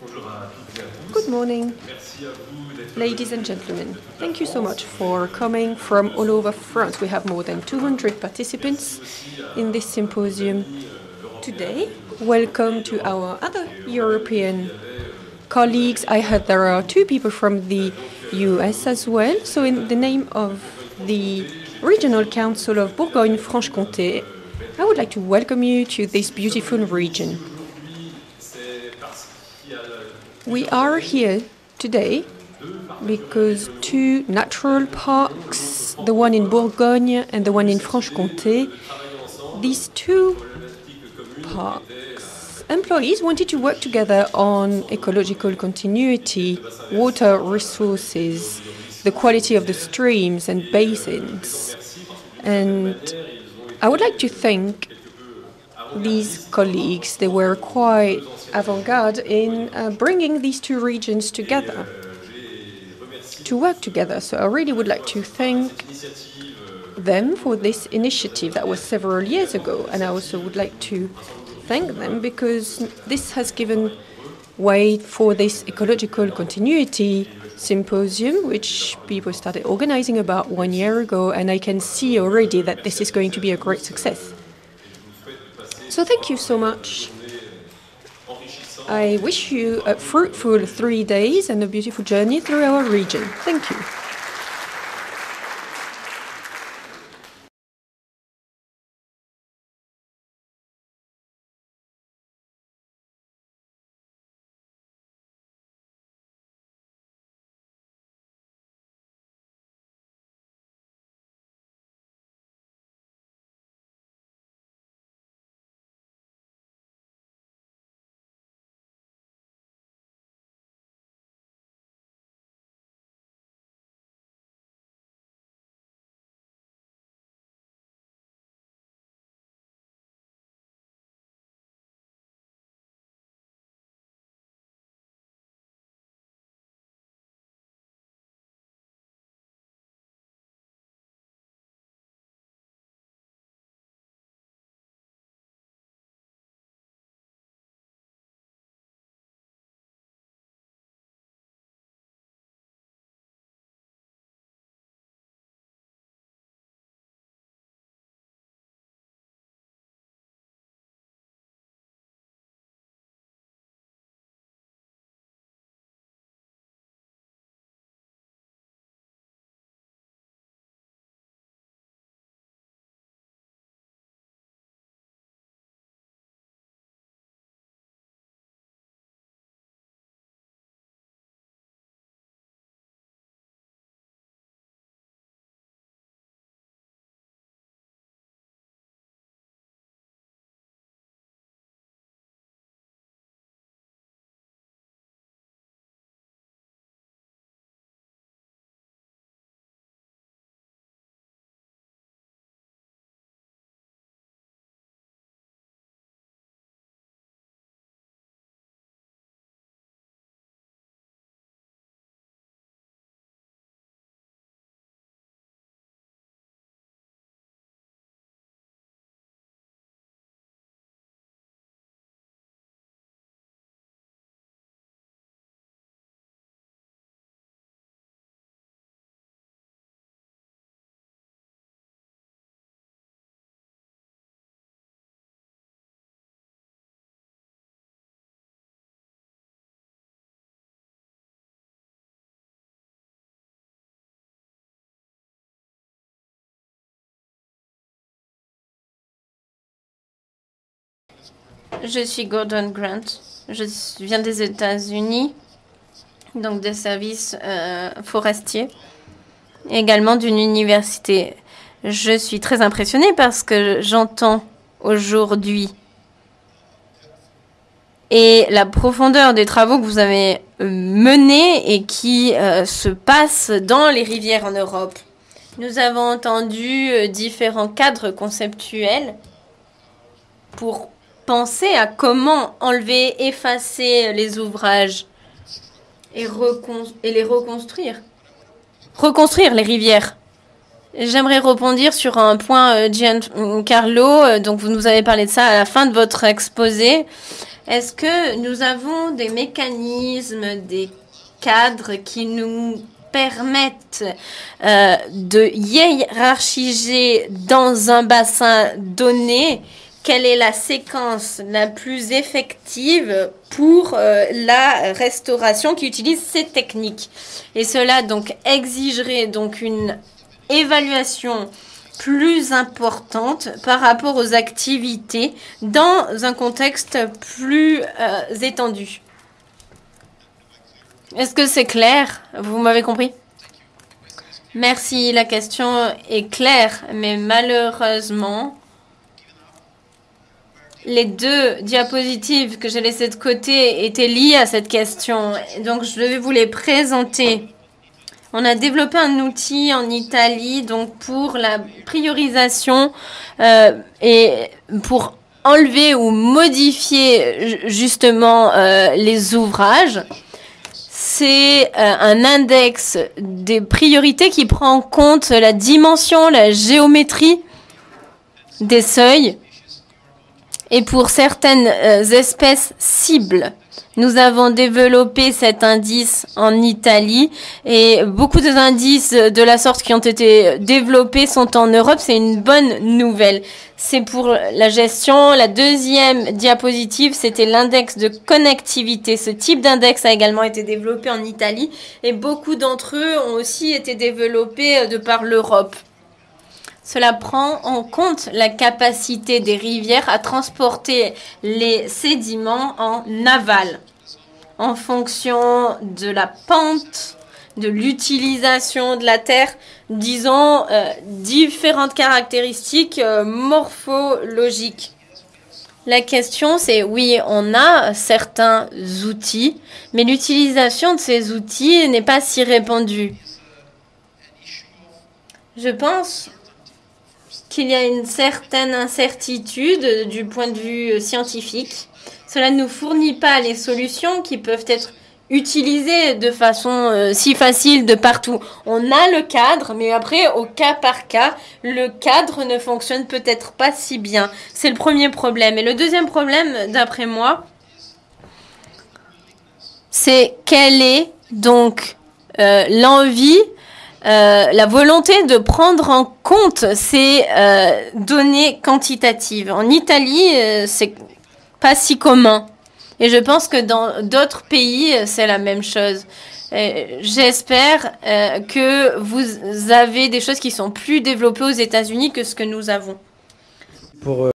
Good morning, ladies and gentlemen. Thank you so much for coming from all over France. We have more than 200 participants in this symposium today. Welcome to our other European colleagues. I heard there are two people from the US as well. So in the name of the Regional Council of Bourgogne-Franche-Comté, I would like to welcome you to this beautiful region. We are here today because two natural parks, the one in Bourgogne and the one in Franche-Comté, these two parks, employees wanted to work together on ecological continuity, water resources, the quality of the streams and basins. And I would like to thank these colleagues. They were quite avant-garde in bringing these two regions together to work together. So I really would like to thank them for this initiative that was several years ago. And I also would like to thank them because this has given way for this ecological continuity symposium, which people started organizing about 1 year ago. And I can see already that this is going to be a great success. So thank you so much. I wish you a fruitful 3 days and a beautiful journey through our region. Thank you. Je suis Gordon Grant. Je viens des États-Unis, donc des services forestiers, et également d'une université. Je suis très impressionnée parce que j'entends aujourd'hui et la profondeur des travaux que vous avez menés et qui se passent dans les rivières en Europe. Nous avons entendu différents cadres conceptuels pour penser à comment enlever, effacer les ouvrages et les reconstruire. Reconstruire les rivières. J'aimerais rebondir sur un point, Giancarlo. Donc, vous nous avez parlé de ça à la fin de votre exposé. Est-ce que nous avons des mécanismes, des cadres qui nous permettent de hiérarchiser dans un bassin donné quelle est la séquence la plus effective pour la restauration qui utilise ces techniques. Et cela donc exigerait donc une évaluation plus importante par rapport aux activités dans un contexte plus étendu. Est-ce que c'est clair? Vous m'avez compris? Merci, la question est claire, mais malheureusement, les deux diapositives que j'ai laissées de côté étaient liées à cette question. Donc, je vais vous les présenter. On a développé un outil en Italie donc pour la priorisation et pour enlever ou modifier justement les ouvrages. C'est un index des priorités qui prend en compte la dimension, la géométrie des seuils. Et pour certaines espèces cibles, nous avons développé cet indice en Italie et beaucoup des indices de la sorte qui ont été développés sont en Europe. C'est une bonne nouvelle. C'est pour la gestion. La deuxième diapositive, c'était l'index de connectivité. Ce type d'index a également été développé en Italie et beaucoup d'entre eux ont aussi été développés de par l'Europe. Cela prend en compte la capacité des rivières à transporter les sédiments en aval, en fonction de la pente, de l'utilisation de la terre, disons différentes caractéristiques morphologiques. La question, c'est oui, on a certains outils, mais l'utilisation de ces outils n'est pas si répandue. Je pense qu'il y a une certaine incertitude du point de vue scientifique. Cela ne nous fournit pas les solutions qui peuvent être utilisées de façon si facile de partout. On a le cadre, mais après, au cas par cas, le cadre ne fonctionne peut-être pas si bien. C'est le premier problème. Et le deuxième problème, d'après moi, c'est quelle est donc l'envie, la volonté de prendre en compte ces données quantitatives. En Italie, c'est pas si commun. Et je pense que dans d'autres pays, c'est la même chose. J'espère que vous avez des choses qui sont plus développées aux États-Unis que ce que nous avons. Pour